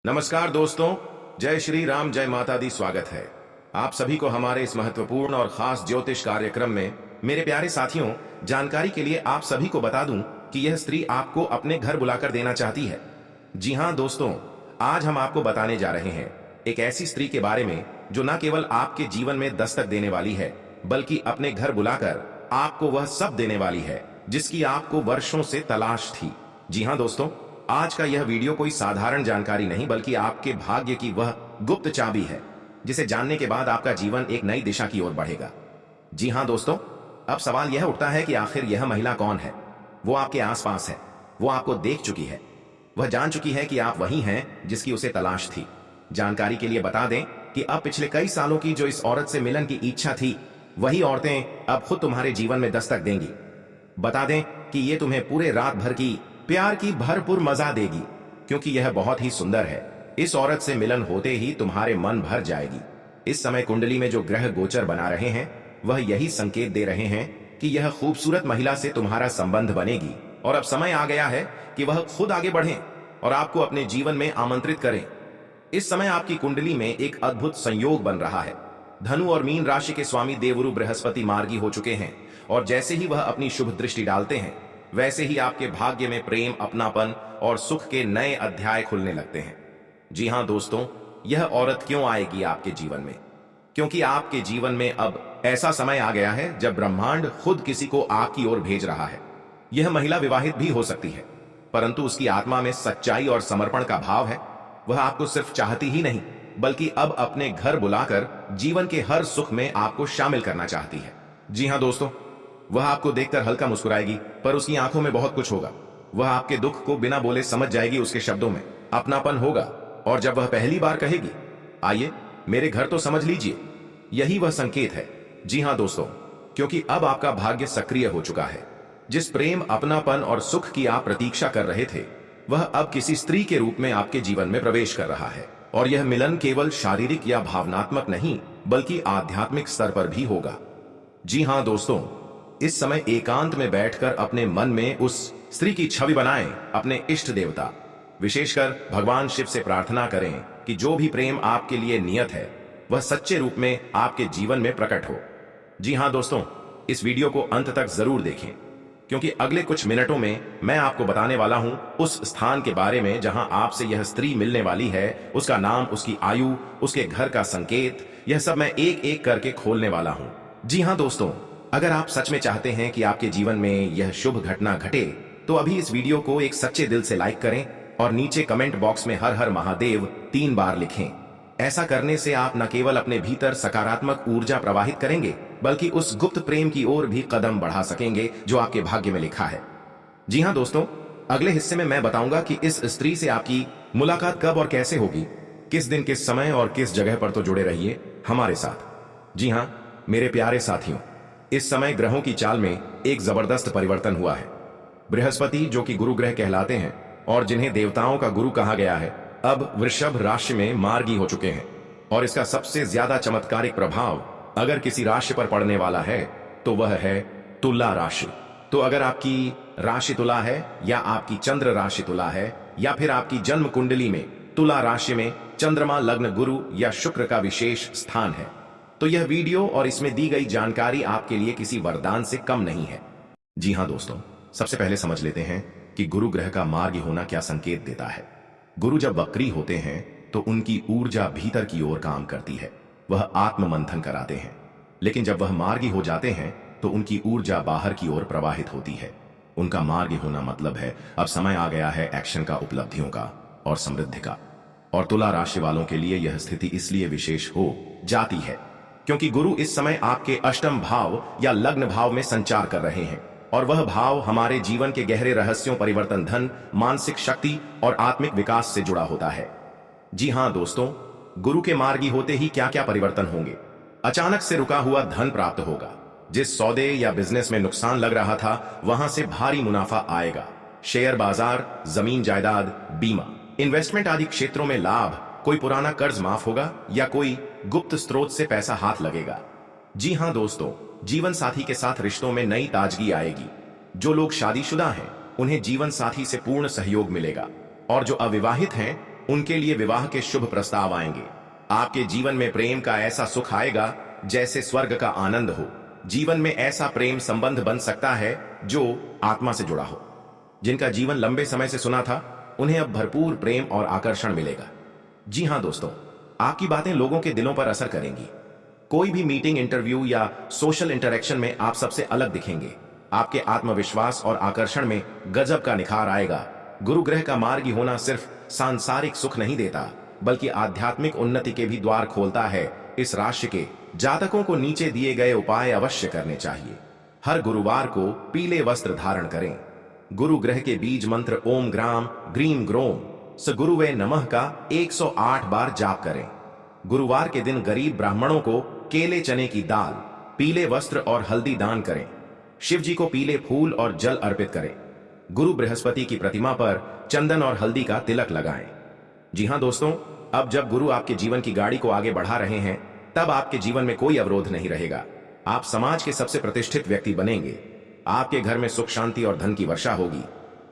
नमस्कार दोस्तों, जय श्री राम, जय माता दी। स्वागत है आप सभी को हमारे इस महत्वपूर्ण और खास ज्योतिष कार्यक्रम में। मेरे प्यारे साथियों, जानकारी के लिए आप सभी को बता दूं कि यह स्त्री आपको अपने घर बुलाकर देना चाहती है। जी हां दोस्तों, आज हम आपको बताने जा रहे हैं एक ऐसी स्त्री के बारे में जो न केवल आपके जीवन में दस्तक देने वाली है, बल्कि अपने घर बुलाकर आपको वह सब देने वाली है जिसकी आपको वर्षों से तलाश थी। जी हां दोस्तों, आज का यह वीडियो कोई साधारण जानकारी नहीं, बल्कि आपके भाग्य की वह गुप्त चाबी है जिसे जानने के बाद आपका जीवन एक नई दिशा की ओर बढ़ेगा। जी हां दोस्तों, अब सवाल यह उठता है कि आखिर यह महिला कौन है। वो आपके आसपास है, वो आपको देख चुकी है, वह जान चुकी है कि आप वही हैं जिसकी उसे तलाश थी। जानकारी के लिए बता दें कि अब पिछले कई सालों की जो इस औरत से मिलन की इच्छा थी, वही औरतें अब खुद तुम्हारे जीवन में दस्तक देंगी। बता दें कि ये तुम्हें पूरे रात भर की प्यार की भरपूर मजा देगी, क्योंकि यह बहुत ही सुंदर है। इस औरत से मिलन होते ही तुम्हारे मन भर जाएगी। इस समय कुंडली में जो ग्रह गोचर बना रहे हैं, वह यही संकेत दे रहे हैं कि यह खूबसूरत महिला से तुम्हारा संबंध बनेगी और अब समय आ गया है कि वह खुद आगे बढ़े और आपको अपने जीवन में आमंत्रित करें। इस समय आपकी कुंडली में एक अद्भुत संयोग बन रहा है। धनु और मीन राशि के स्वामी देवगुरु बृहस्पति मार्गी हो चुके हैं और जैसे ही वह अपनी शुभ दृष्टि डालते हैं, वैसे ही आपके भाग्य में प्रेम, अपनापन और सुख के नए अध्याय खुलने लगते हैं। जी हां दोस्तों, यह औरत क्यों आएगी आपके जीवन में? क्योंकि आपके जीवन में अब ऐसा समय आ गया है जब ब्रह्मांड खुद किसी को आपकी ओर भेज रहा है। यह महिला विवाहित भी हो सकती है, परंतु उसकी आत्मा में सच्चाई और समर्पण का भाव है। वह आपको सिर्फ चाहती ही नहीं, बल्कि अब अपने घर बुलाकर जीवन के हर सुख में आपको शामिल करना चाहती है। जी हां दोस्तों, वह आपको देखकर हल्का मुस्कुराएगी, पर उसकी आंखों में बहुत कुछ होगा। वह आपके दुख को बिना बोले समझ जाएगी। उसके शब्दों में अपनापन होगा और जब वह पहली बार कहेगी, आइए मेरे घर, तो समझ लीजिए यही वह संकेत है। जी हां दोस्तों, क्योंकि अब आपका भाग्य सक्रिय हो चुका है। जिस प्रेम, अपनापन और सुख की आप प्रतीक्षा कर रहे थे, वह अब किसी स्त्री के रूप में आपके जीवन में प्रवेश कर रहा है। और यह मिलन केवल शारीरिक या भावनात्मक नहीं, बल्कि आध्यात्मिक स्तर पर भी होगा। जी हां दोस्तों, इस समय एकांत में बैठकर अपने मन में उस स्त्री की छवि बनाएं। अपने इष्ट देवता, विशेषकर भगवान शिव से प्रार्थना करें कि जो भी प्रेम आपके लिए नियत है, वह सच्चे रूप में आपके जीवन में प्रकट हो। जी हां दोस्तों, इस वीडियो को अंत तक जरूर देखें, क्योंकि अगले कुछ मिनटों में मैं आपको बताने वाला हूं उस स्थान के बारे में जहां आपसे यह स्त्री मिलने वाली है। उसका नाम, उसकी आयु, उसके घर का संकेत, यह सब मैं एक एक करके खोलने वाला हूं। जी हां दोस्तों, अगर आप सच में चाहते हैं कि आपके जीवन में यह शुभ घटना घटे, तो अभी इस वीडियो को एक सच्चे दिल से लाइक करें और नीचे कमेंट बॉक्स में हर हर महादेव 3 बार लिखें। ऐसा करने से आप न केवल अपने भीतर सकारात्मक ऊर्जा प्रवाहित करेंगे, बल्कि उस गुप्त प्रेम की ओर भी कदम बढ़ा सकेंगे जो आपके भाग्य में लिखा है। जी हां दोस्तों, अगले हिस्से में मैं बताऊंगा कि इस स्त्री से आपकी मुलाकात कब और कैसे होगी, किस दिन, किस समय और किस जगह पर। तो जुड़े रहिए हमारे साथ। जी हां मेरे प्यारे साथियों, इस समय ग्रहों की चाल में एक जबरदस्त परिवर्तन हुआ है। बृहस्पति, जो कि गुरु ग्रह कहलाते हैं और जिन्हें देवताओं का गुरु कहा गया है, अब वृषभ राशि में मार्गी हो चुके हैं। और इसका सबसे ज्यादा चमत्कारिक प्रभाव अगर किसी राशि पर पड़ने वाला है तो वह है तुला राशि। तो अगर आपकी राशि तुला है, या आपकी चंद्र राशि तुला है, या फिर आपकी जन्म कुंडली में तुला राशि में चंद्रमा, लग्न, गुरु या शुक्र का विशेष स्थान है, तो यह वीडियो और इसमें दी गई जानकारी आपके लिए किसी वरदान से कम नहीं है। जी हां दोस्तों, सबसे पहले समझ लेते हैं कि गुरु ग्रह का मार्गी होना क्या संकेत देता है। गुरु जब वक्री होते हैं तो उनकी ऊर्जा भीतर की ओर काम करती है, वह आत्म मंथन कराते हैं। लेकिन जब वह मार्गी हो जाते हैं तो उनकी ऊर्जा बाहर की ओर प्रवाहित होती है। उनका मार्गी होना मतलब है अब समय आ गया है एक्शन का, उपलब्धियों का और समृद्धि का। और तुला राशि वालों के लिए यह स्थिति इसलिए विशेष हो जाती है क्योंकि गुरु इस समय आपके अष्टम भाव या लग्न भाव में संचार कर रहे हैं, और वह भाव हमारे जीवन के गहरे रहस्यों, परिवर्तन, धन, मानसिक शक्ति और आत्मिक विकास से जुड़ा होता है। जी हां दोस्तों, गुरु के मार्गी होते ही क्या क्या परिवर्तन होंगे। अचानक से रुका हुआ धन प्राप्त होगा। जिस सौदे या बिजनेस में नुकसान लग रहा था, वहां से भारी मुनाफा आएगा। शेयर बाजार, जमीन जायदाद, बीमा, इन्वेस्टमेंट आदि क्षेत्रों में लाभ। कोई पुराना कर्ज माफ होगा या कोई गुप्त स्रोत से पैसा हाथ लगेगा। जी हां दोस्तों, जीवन साथी के साथ रिश्तों में नई ताजगी आएगी। जो लोग शादीशुदा हैं, उन्हें जीवन साथी से पूर्ण सहयोग मिलेगा, और जो अविवाहित हैं उनके लिए विवाह के शुभ प्रस्ताव आएंगे। आपके जीवन में प्रेम का ऐसा सुख आएगा जैसे स्वर्ग का आनंद हो। जीवन में ऐसा प्रेम संबंध बन सकता है जो आत्मा से जुड़ा हो। जिनका जीवन लंबे समय से सुना था, उन्हें अब भरपूर प्रेम और आकर्षण मिलेगा। जी हां दोस्तों, आपकी बातें लोगों के दिलों पर असर करेंगी। कोई भी मीटिंग, इंटरव्यू या सोशल इंटरेक्शन में आप सबसे अलग दिखेंगे। आपके आत्मविश्वास और आकर्षण में गजब का निखार आएगा। गुरु ग्रह का मार्गी होना सिर्फ सांसारिक सुख नहीं देता, बल्कि आध्यात्मिक उन्नति के भी द्वार खोलता है। इस राशि के जातकों को नीचे दिए गए उपाय अवश्य करने चाहिए। हर गुरुवार को पीले वस्त्र धारण करें। गुरु ग्रह के बीज मंत्र ओम ग्राम ग्रीम ग्रोम स गुरुवे नमः का 108 बार जाप करें। गुरुवार के दिन गरीब ब्राह्मणों को केले, चने की दाल, पीले वस्त्र और हल्दी दान करें। शिव जी को पीले फूल और जल अर्पित करें। गुरु बृहस्पति की प्रतिमा पर चंदन और हल्दी का तिलक लगाएं। जी हां दोस्तों, अब जब गुरु आपके जीवन की गाड़ी को आगे बढ़ा रहे हैं, तब आपके जीवन में कोई अवरोध नहीं रहेगा। आप समाज के सबसे प्रतिष्ठित व्यक्ति बनेंगे। आपके घर में सुख, शांति और धन की वर्षा होगी।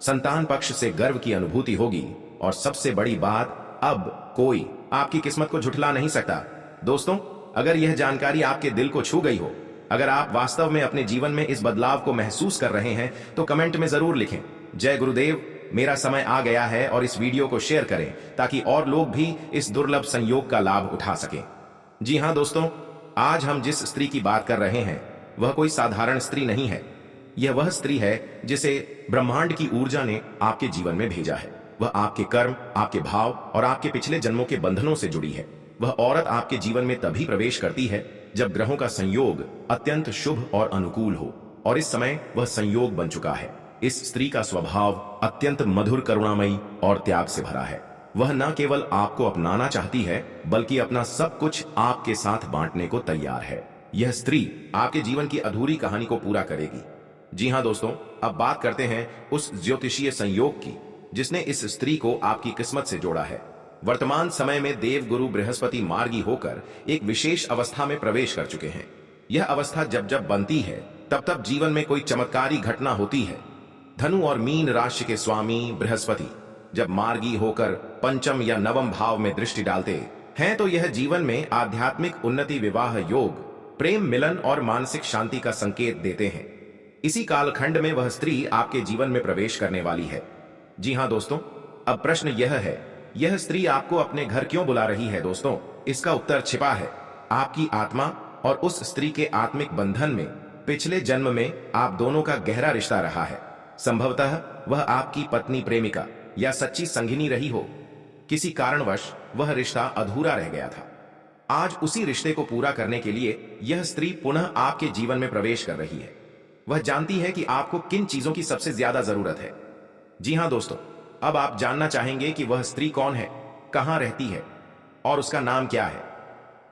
संतान पक्ष से गर्व की अनुभूति होगी और सबसे बड़ी बात, अब कोई आपकी किस्मत को झुठला नहीं सकता। दोस्तों, अगर यह जानकारी आपके दिल को छू गई हो, अगर आप वास्तव में अपने जीवन में इस बदलाव को महसूस कर रहे हैं, तो कमेंट में जरूर लिखें, जय गुरुदेव, मेरा समय आ गया है, और इस वीडियो को शेयर करें ताकि और लोग भी इस दुर्लभ संयोग का लाभ उठा सकें। जी हां दोस्तों, आज हम जिस स्त्री की बात कर रहे हैं, वह कोई साधारण स्त्री नहीं है। यह वह स्त्री है जिसे ब्रह्मांड की ऊर्जा ने आपके जीवन में भेजा है। वह आपके कर्म, आपके भाव और आपके पिछले जन्मों के बंधनों से जुड़ी है। वह औरत आपके जीवन में तभी प्रवेश करती है जब ग्रहों का संयोग अत्यंत शुभ और अनुकूल हो, और इस समय वह संयोग बन चुका है। इस स्त्री का स्वभाव अत्यंत मधुर, करुणामयी और त्याग से भरा है। वह न केवल आपको अपनाना चाहती है, बल्कि अपना सब कुछ आपके साथ बांटने को तैयार है। यह स्त्री आपके जीवन की अधूरी कहानी को पूरा करेगी। जी हां दोस्तों, अब बात करते हैं उस ज्योतिषीय संयोग की जिसने इस स्त्री को आपकी किस्मत से जोड़ा है। वर्तमान समय में देव गुरु बृहस्पति मार्गी होकर एक विशेष अवस्था में प्रवेश कर चुके हैं। यह अवस्था जब जब बनती है, तब तब जीवन में कोई चमत्कारी घटना होती है। धनु और मीन राशि के स्वामी बृहस्पति जब मार्गी होकर पंचम या नवम भाव में दृष्टि डालते हैं, तो यह जीवन में आध्यात्मिक उन्नति, विवाह योग, प्रेम, मिलन और मानसिक शांति का संकेत देते हैं। इसी कालखंड में वह स्त्री आपके जीवन में प्रवेश करने वाली है। जी हां दोस्तों, अब प्रश्न यह है, यह स्त्री आपको अपने घर क्यों बुला रही है? दोस्तों, इसका उत्तर छिपा है आपकी आत्मा और उस स्त्री के आत्मिक बंधन में। पिछले जन्म में आप दोनों का गहरा रिश्ता रहा है। संभवतः वह आपकी पत्नी, प्रेमिका या सच्ची संगिनी रही हो। किसी कारणवश वह रिश्ता अधूरा रह गया था। आज उसी रिश्ते को पूरा करने के लिए यह स्त्री पुनः आपके जीवन में प्रवेश कर रही है। वह जानती है कि आपको किन चीजों की सबसे ज्यादा जरूरत है। जी हां दोस्तों, अब आप जानना चाहेंगे कि वह स्त्री कौन है, कहां रहती है और उसका नाम क्या है।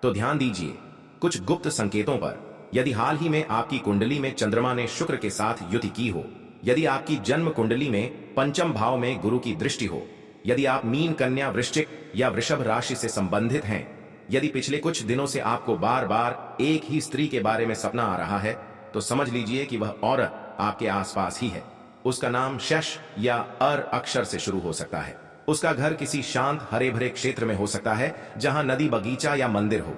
तो ध्यान दीजिए कुछ गुप्त संकेतों पर। यदि हाल ही में आपकी कुंडली में चंद्रमा ने शुक्र के साथ युति की हो, यदि आपकी जन्म कुंडली में पंचम भाव में गुरु की दृष्टि हो, यदि आप मीन, कन्या, वृश्चिक या वृषभ राशि से संबंधित हैं, यदि पिछले कुछ दिनों से आपको बार बार एक ही स्त्री के बारे में सपना आ रहा है, तो समझ लीजिए कि वह औरत आपके आसपास ही है। उसका नाम शश या अर अक्षर से शुरू हो सकता है। उसका घर किसी शांत, हरे भरे क्षेत्र में हो सकता है जहां नदी, बगीचा या मंदिर हो।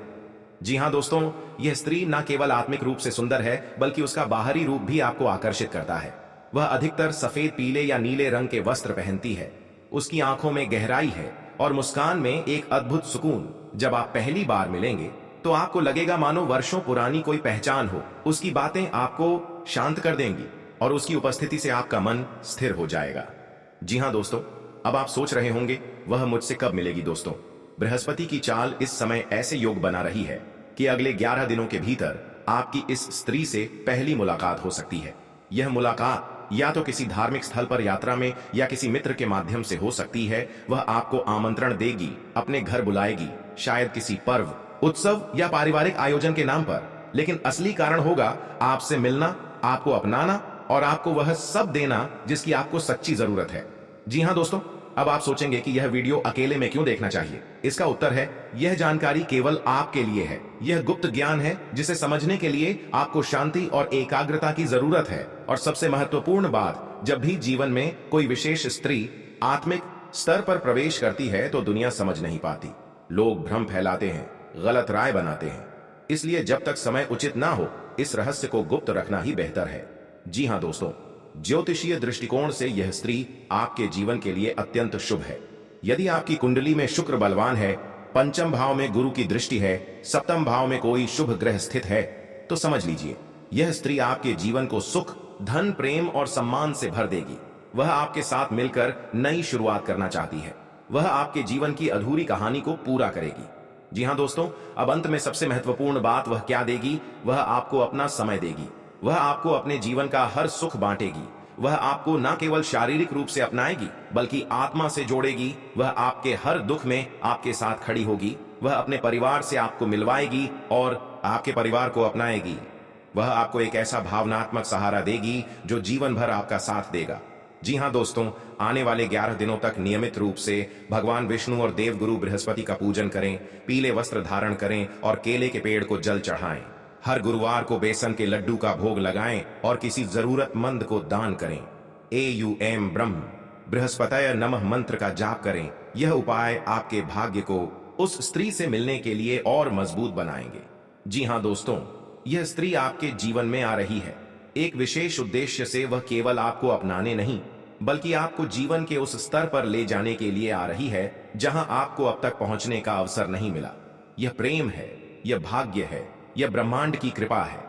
जी हां दोस्तों, यह स्त्री न केवल आत्मिक रूप से सुंदर है, बल्कि उसका बाहरी रूप भी आपको आकर्षित करता है। वह अधिकतर सफेद, पीले या नीले रंग के वस्त्र पहनती है। उसकी आंखों में गहराई है और मुस्कान में एक अद्भुत सुकून। जब आप पहली बार मिलेंगे तो आपको लगेगा मानो वर्षों पुरानी कोई पहचान हो। उसकी बातें आपको शांत कर देंगी और उसकी उपस्थिति से आपका मन स्थिर हो जाएगा। जी हां दोस्तों, अब आप सोच रहे होंगे वह मुझसे कब मिलेगी? दोस्तों, बृहस्पति की चाल इस समय ऐसे योग बना रही है कि अगले 11 दिनों के भीतर आपकी इस स्त्री से पहली मुलाकात हो सकती है। यह मुलाकात या तो किसी धार्मिक स्थल पर यात्रा में या किसी मित्र के माध्यम से हो सकती है। वह आपको आमंत्रण देगी, अपने घर बुलाएगी, शायद किसी पर्व, उत्सव या पारिवारिक आयोजन के नाम पर। लेकिन असली कारण होगा आपसे मिलना, आपको अपनाना और आपको वह सब देना जिसकी आपको सच्ची जरूरत है। जी हां दोस्तों, अब आप सोचेंगे कि यह वीडियो अकेले में क्यों देखना चाहिए। इसका उत्तर है, यह जानकारी केवल आपके लिए है। यह गुप्त ज्ञान है जिसे समझने के लिए आपको शांति और एकाग्रता की जरूरत है। और सबसे महत्वपूर्ण बात, जब भी जीवन में कोई विशेष स्त्री आत्मिक स्तर पर प्रवेश करती है तो दुनिया समझ नहीं पाती। लोग भ्रम फैलाते हैं, गलत राय बनाते हैं। इसलिए जब तक समय उचित ना हो, इस रहस्य को गुप्त रखना ही बेहतर है। जी हाँ दोस्तों, ज्योतिषीय दृष्टिकोण से यह स्त्री आपके जीवन के लिए अत्यंत शुभ है। यदि आपकी कुंडली में शुक्र बलवान है, पंचम भाव में गुरु की दृष्टि है, सप्तम भाव में कोई शुभ ग्रह स्थित है, तो समझ लीजिए यह स्त्री आपके जीवन को सुख, धन, प्रेम और सम्मान से भर देगी। वह आपके साथ मिलकर नई शुरुआत करना चाहती है। वह आपके जीवन की अधूरी कहानी को पूरा करेगी। जी हाँ दोस्तों, अब अंत में सबसे महत्वपूर्ण बात वह क्या देगी? वह आपको अपना समय देगी। वह आपको अपने जीवन का हर सुख बांटेगी। वह आपको न केवल शारीरिक रूप से अपनाएगी, बल्कि आत्मा से जोड़ेगी। वह आपके हर दुख में आपके साथ खड़ी होगी। वह अपने परिवार से आपको मिलवाएगी और आपके परिवार को अपनाएगी। वह आपको एक ऐसा भावनात्मक सहारा देगी जो जीवन भर आपका साथ देगा। जी हाँ दोस्तों, आने वाले 11 दिनों तक नियमित रूप से भगवान विष्णु और देवगुरु बृहस्पति का पूजन करें, पीले वस्त्र धारण करें और केले के पेड़ को जल चढ़ाएं। हर गुरुवार को बेसन के लड्डू का भोग लगाएं और किसी जरूरतमंद को दान करें। AUM ब्रह्म बृहस्पतय नमः मंत्र का जाप करें। यह उपाय आपके भाग्य को उस स्त्री से मिलने के लिए और मजबूत बनाएंगे। जी हाँ दोस्तों, यह स्त्री आपके जीवन में आ रही है एक विशेष उद्देश्य से। वह केवल आपको अपनाने नहीं, बल्कि आपको जीवन के उस स्तर पर ले जाने के लिए आ रही है जहां आपको अब तक पहुंचने का अवसर नहीं मिला। यह प्रेम है, यह भाग्य है, यह ब्रह्मांड की कृपा है।